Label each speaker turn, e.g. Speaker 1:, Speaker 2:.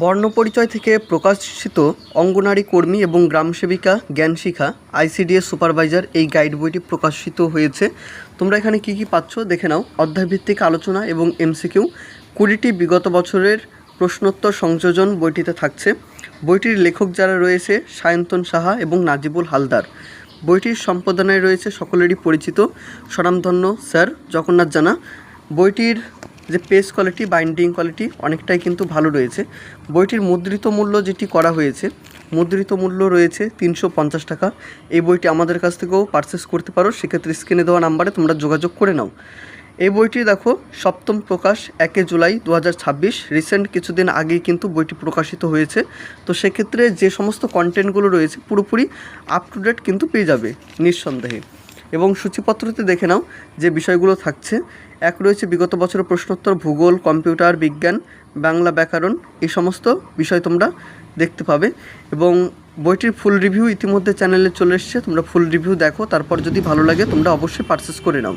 Speaker 1: বর্ণপরিচয় থেকে প্রকাশিত অঙ্গনারী কর্মী এবং গ্রামসেবিকা জ্ঞান শিখা আইসিডিএস সুপারভাইজার এই গাইড বইটি প্রকাশিত হয়েছে। তোমরা এখানে কি পাচ্ছ দেখে নাও। অধ্যায়ভিত্তিক আলোচনা এবং এমসিকিউ 20টি বিগত বছরের প্রশ্নোত্তর সংযোজন বইটিতে থাকছে। বইটির লেখক যারা রয়েছে সায়ন্তন সাহা এবং নাজিবুল হালদার। বইটির সম্পাদনায় রয়েছে সকলেরই পরিচিত স্বনামধন্য স্যার জগন্নাথ জানা। বইটির যে পেজ কোয়ালিটি, বাইন্ডিং কোয়ালিটি অনেকটাই কিন্তু ভালো রয়েছে। বইটির মুদ্রিত মূল্য যেটি করা হয়েছে, মুদ্রিত মূল্য রয়েছে 350 টাকা। এই বইটি আমাদের কাছ থেকেও পারচেস করতে পারো, সেক্ষেত্রে স্ক্রিনে দেওয়া নাম্বারে তোমরা যোগাযোগ করে নাও। এই বইটি দেখো সপ্তম প্রকাশ 1 জুলাই 2026, রিসেন্ট কিছুদিন আগেই কিন্তু বইটি প্রকাশিত হয়েছে। তো সেক্ষেত্রে যে সমস্ত কন্টেন্টগুলো রয়েছে পুরোপুরি আপ টু ডেট কিন্তু পেয়ে যাবে নিঃসন্দেহে। এবং সূচিপত্রতে দেখে নাও যে বিষয়গুলো থাকছে। এক রয়েছে বিগত বছরের প্রশ্নোত্তর, ভূগোল, কম্পিউটার বিজ্ঞান, বাংলা ব্যাকরণ, এই সমস্ত বিষয় তোমরা দেখতে পাবে। এবং বইটির ফুল রিভিউ ইতিমধ্যে চ্যানেলে চলে এসেছে, তোমরা ফুল রিভিউ দেখো, তারপর যদি ভালো লাগে তোমরা অবশ্যই পারচেস করে নাও।